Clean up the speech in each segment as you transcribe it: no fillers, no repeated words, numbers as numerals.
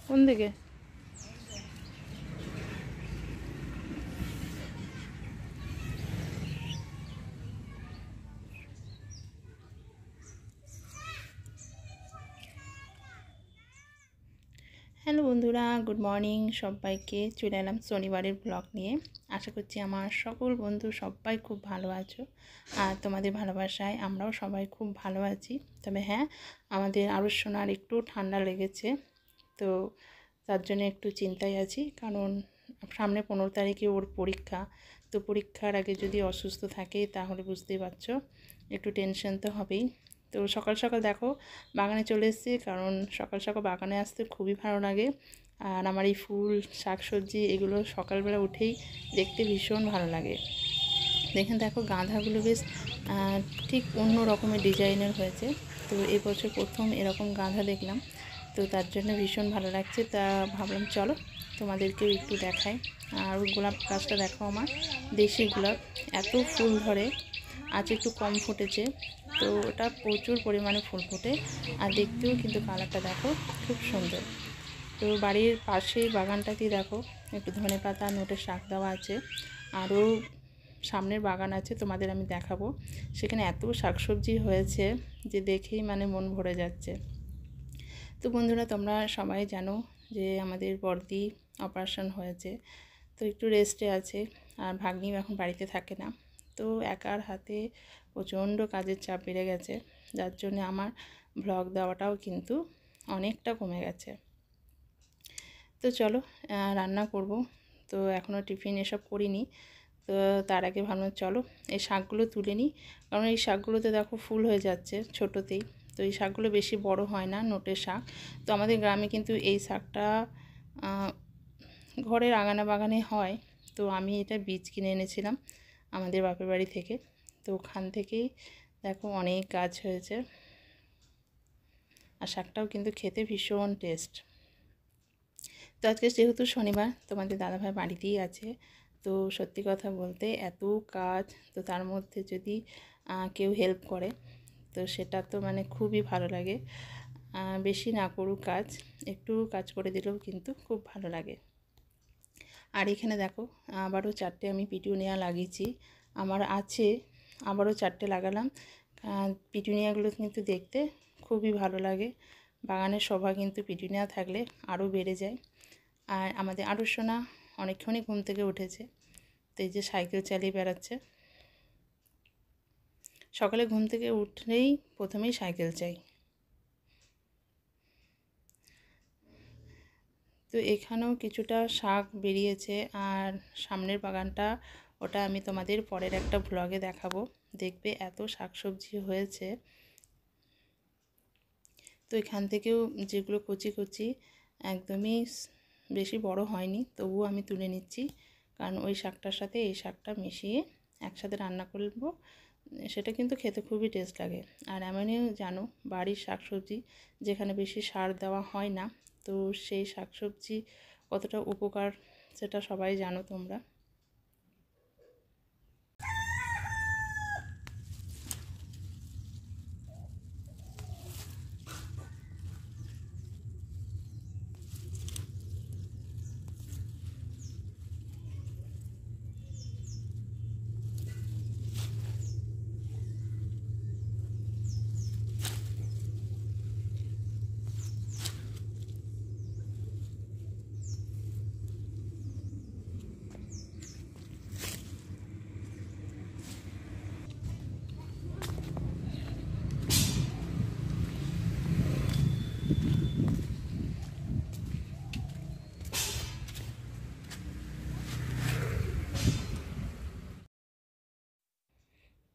কোন দিকে? হ্যালো বন্ধুরা, গুড মর্নিং সবাইকে। চলে এলাম শনিবারের ব্লগ নিয়ে। আশা করছি আমার সকল বন্ধু সবাই খুব ভালো আছো, আর তোমাদের ভালোবাসায় আমরাও সবাই খুব ভালো আছি। তবে হ্যাঁ, আমাদের আরুশোনার একটু ঠান্ডা লেগেছে, তো তার জন্য একটু চিন্তায় আছি, কারণ সামনে 15 তারিখে ওর পরীক্ষা। তো পরীক্ষার আগে যদি অসুস্থ থাকে তাহলে বুঝতেই পারছো, একটু টেনশন তো হবেই। তো সকাল সকাল দেখো বাগানে চলে এসেছি, কারণ সকাল সকাল বাগানে আসতে খুবই ভালো লাগে। আর আমার এই ফুল শাকসবজি এগুলো সকালবেলা উঠেই দেখতে ভীষণ ভালো লাগে। দেখেন, দেখো গাঁদাগুলো বেশ ঠিক অন্য রকমের ডিজাইনের হয়েছে। তো এবছর প্রথম এরকম গাঁদা দেখলাম, তো তার জন্য ভীষণ ভালো লাগছে। তা ভাবলাম চলো তোমাদেরকেও একটু দেখাই। আর ওই গোলাপ গাছটা দেখো, আমার দেশি গোলাপ, এত ফুল ধরে। আজ একটু কম ফুটেছে, তো ওটা প্রচুর পরিমাণে ফুল ফোটে, আর দেখতেও কিন্তু কালারটা দেখো খুব সুন্দর। তো বাড়ির পাশেই বাগানটাতেই দেখো একটু ধনেপাতা নোটের শাক দেওয়া আছে। আরও সামনের বাগান আছে, তোমাদের আমি দেখাবো। সেখানে এত শাকসবজি হয়েছে যে দেখেই মানে মন ভরে যাচ্ছে। তো বন্ধুরা, তোমরা সবাই জানো যে আমাদের বড়দি অপারেশন হয়েছে, তো একটু রেস্টে আছে। আর ভাগ্নিও এখন বাড়িতে থাকে না, তো একার হাতে প্রচণ্ড কাজের চাপ বেড়ে গেছে, যার জন্য আমার ব্লগ দেওয়াটাও কিন্তু অনেকটা কমে গেছে। তো চলো রান্না করব। তো এখনও টিফিন এসব করিনি, তো তার আগে ভাবলাম চলো এই শাকগুলো তুলে নিই, কারণ এই শাকগুলোতে দেখো ফুল হয়ে যাচ্ছে ছোটোতেই। তো এই শাকগুলো বেশি বড় হয় না, নোটের শাক। তো আমাদের গ্রামে কিন্তু এই শাকটা ঘরের আগানা বাগানে হয়। তো আমি এটা বীজ কিনে এনেছিলাম আমাদের বাপের বাড়ি থেকে, তো ওখান থেকেই দেখো অনেক গাছ হয়েছে। আর শাকটাও কিন্তু খেতে ভীষণ টেস্ট। তো আজকে যেহেতু শনিবার, তোমাদের দাদাভাই বাড়িতেই আছে। তো সত্যি কথা বলতে এত কাজ, তো তার মধ্যে যদি কেউ হেল্প করে তো সেটা তো মানে খুবই ভালো লাগে। বেশি না করুক কাজ, একটু কাজ করে দিলেও কিন্তু খুব ভালো লাগে। আর এখানে দেখো আবারও 4টে আমি পিটুনিয়া লাগিয়েছি, আমার আছে, আবারও 4টে লাগালাম। পিটুনিয়াগুলো কিন্তু দেখতে খুবই ভালো লাগে। বাগানের শোভা কিন্তু পিটুনিয়া থাকলে আরও বেড়ে যায়। আর আমাদের আরুশোনা অনেকক্ষণই ঘুম থেকে উঠেছে, তো এই যে সাইকেল চালিয়ে বেড়াচ্ছে। সকালে ঘুম থেকে উঠলেই প্রথমেই সাইকেল চাই। তো এখানেও কিছুটা শাক বেরিয়েছে, আর সামনের বাগানটা ওটা আমি তোমাদের পরের একটা ভ্লগে দেখাবো। দেখবে এত শাকসবজি হয়েছে। তো এখান থেকেও যেগুলো কচি কচি একদমই বেশি বড় হয়নি, তবুও আমি তুলে নিচ্ছি, কারণ ওই শাকটার সাথে এই শাকটা মিশিয়ে একসাথে রান্না করব। সেটা কিন্তু খেতে খুবই টেস্ট লাগে। আর এমনিও জানো, বাড়ির শাকসবজি যেখানে বেশি সার দেওয়া হয় না, তো সেই শাকসবজি কতটা উপকার সেটা সবাই জানো তোমরা।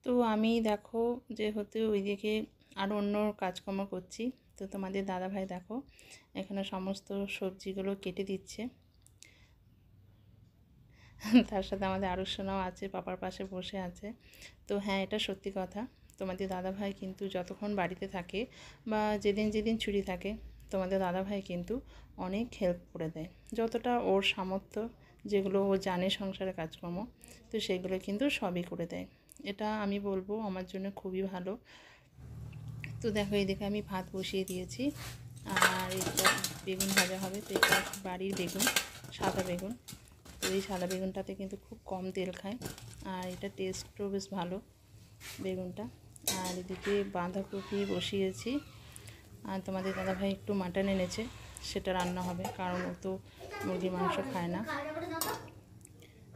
তো আমি দেখো যেহেতু ওইদিকে আরও অন্য কাজকর্ম করছি, তো তোমাদের দাদাভাই দেখো এখানে সমস্ত সবজিগুলো কেটে দিচ্ছে। তার সাথে আমাদের আরুশোনাও আছে, পাপার পাশে বসে আছে। তো হ্যাঁ, এটা সত্যি কথা, তোমাদের দাদাভাই কিন্তু যতক্ষণ বাড়িতে থাকে বা যেদিন যেদিন ছুটি থাকে, তোমাদের দাদাভাই কিন্তু অনেক হেল্প করে দেয়, যতটা ওর সামর্থ্য, যেগুলো ও জানে সংসারে কাজকর্ম, তো সেগুলো কিন্তু সবই করে দেয়। এটা আমি বলবো আমার জন্য খুবই ভালো। তো দেখো এইদিকে আমি ভাত বসিয়ে দিয়েছি, আর এটা বেগুন ভাজা হবে। তো এটা বাড়ির বেগুন, সাদা বেগুন। তো এই সাদা বেগুনটাতে কিন্তু খুব কম তেল খায়, আর এটা টেস্টও বেশ ভালো বেগুনটা। আর এদিকে বাঁধাকপি বসিয়েছি, আর তোমাদের দাদাভাই একটু মাটন এনেছে, সেটা রান্না হবে, কারণ ও তো মুরগির মাংস খায় না।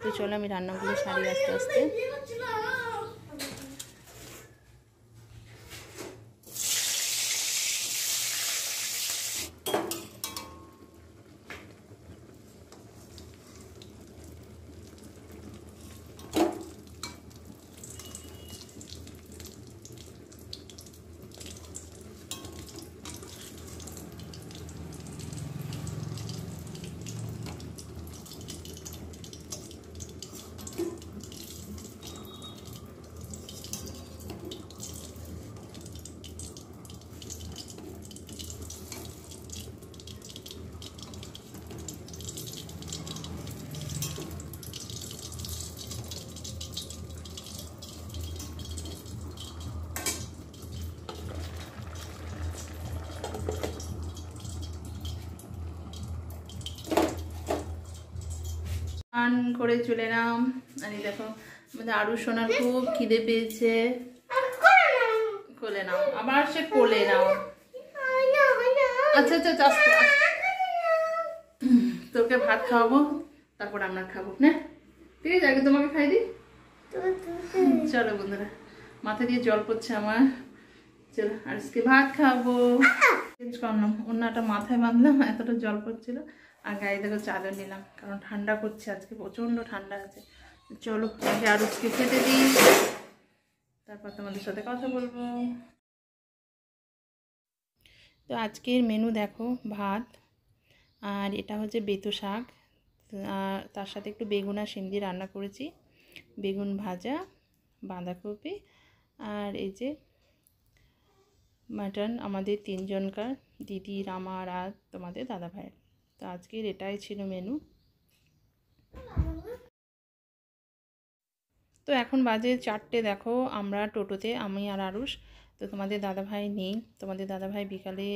তো চলো আমি রান্নাগুলো সারি আস্তে আস্তে। স্নান করে চলে এলাম। আর এই দেখো আমাদের আরু সোনার খুব খিদে পেয়েছে। কোলে নাও, আবার সে কোলে নাও। আচ্ছা আচ্ছা, আস্তে তোকে ভাত খাওয়াবো, তারপর আমরা খাবো না, ঠিক আছে? আগে তোমাকে খাই দিই। চলো বন্ধুরা, মাথা দিয়ে জল পড়ছে আমার। চলো আজকে ভাত খাবো। চেঞ্জ করলাম, অন্যটা মাথায় বাঁধলাম, এতটা জল পড়ছিল। আর গায়ে দেখো চাদর নিলাম, কারণ ঠান্ডা করছে, আজকে প্রচণ্ড ঠান্ডা আছে। চলো আগে আরুষকে খেতে দিই, তারপর তোমাদের সাথে কথা বলবো। তো আজকের মেনু দেখো, ভাত, আর এটা হচ্ছে বেতো শাক, তার সাথে একটু বেগুন আর শিম দিয়ে রান্না করেছি, বেগুন ভাজা, বাঁধাকপি, আর এই যে মাটন আমাদের তিনজনকার, দিদির, আমার আর তোমাদের দাদা ভাইয়ের। তো আজকের এটাই ছিল মেনু। তো এখন বাজে 4টে। দেখো আমরা টোটোতে, আমি আর আরুষ। তো তোমাদের দাদাভাই নেই, তোমাদের দাদাভাই বিকালে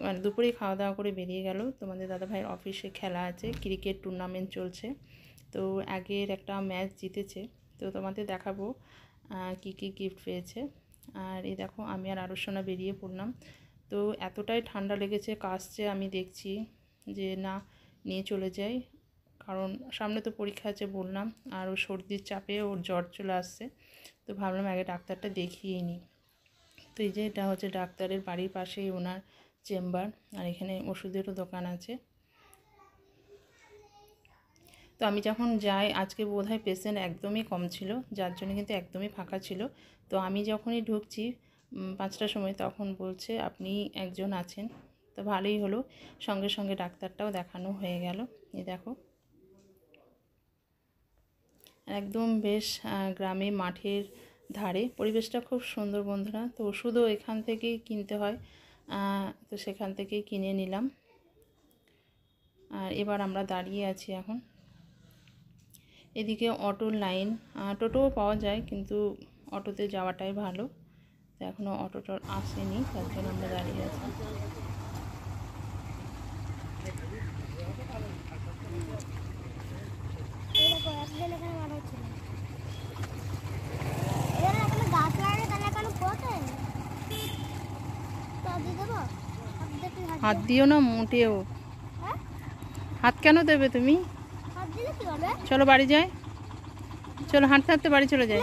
মানে দুপুরে খাওয়া দাওয়া করে বেরিয়ে গেল। তোমাদের দাদাভাইয়ের অফিসে খেলা আছে, ক্রিকেট টুর্নামেন্ট চলছে। তো আগের একটা ম্যাচ জিতেছে, তো তোমাদের দেখাবো কি কি গিফট পেয়েছে। আর এই দেখো আমি আর আরুষ সোনা বেরিয়ে পড়লাম। তো এতটাই ঠান্ডা লেগেছে, কাশছে, আমি দেখছি যে না নিয়ে চলে যাই, কারণ সামনে তো পরীক্ষা আছে বললাম, আর ও সর্দির চাপে ওর জ্বর চলে আসছে। তো ভাবলাম আগে ডাক্তারটা দেখিয়ে নিই। তো এই যে এটা হচ্ছে ডাক্তারের বাড়ির পাশেই ওনার চেম্বার, আর এখানে ওষুধেরও দোকান আছে। তো আমি যখন যাই, আজকে বোধহয় পেশেন্ট একদমই কম ছিল, যার জন্য কিন্তু একদমই ফাঁকা ছিল। তো আমি যখনই ঢুকছি 5টার সময়, তখন বলছে আপনি একজন আছেন। তো ভালোই হলো, সঙ্গে সঙ্গে ডাক্তারটাও দেখানো হয়ে গেল। এই দেখো একদম বেশ গ্রামে মাঠের ধারে, পরিবেশটা খুব সুন্দর বন্ধুরা। তো ওষুধও এখান থেকেই কিনতে হয়, তো সেখান থেকেই কিনে নিলাম। আর এবার আমরা দাঁড়িয়ে আছি এখন। এদিকে অটোর লাইন, টোটোও পাওয়া যায়, কিন্তু অটোতে যাওয়াটাই ভালো। তো এখনও অটোটা আসেনি, তার জন্য আমরা দাঁড়িয়ে আছি। হাত দিও না মোটেও। হাত কেন দেবে তুমি? চলো বাড়ি যাই, চলো হাঁটতে হাঁটতে বাড়ি চলে যাই।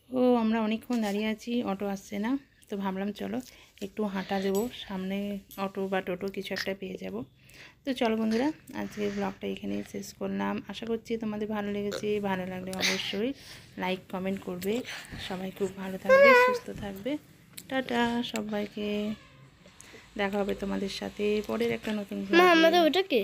তো আমরা অনেকক্ষণ দাঁড়িয়ে আছি, অটো আসছে না। তো ভাবলাম চলো একটু হাঁটা দেবো, সামনে অটো বা টোটো কিছু একটা পেয়ে যাব। তো চলো বন্ধুরা, আজকের ব্লগটা এখানেই শেষ করলাম। আশা করছি তোমাদের ভালো লেগেছে। ভালো লাগলে অবশ্যই লাইক কমেন্ট করবে। সবাই খুব ভালো থাকবে, সুস্থ থাকবে। টাটা সবাইকে, দেখা হবে তোমাদের সাথে পরের একটা নতুন ব্লগে।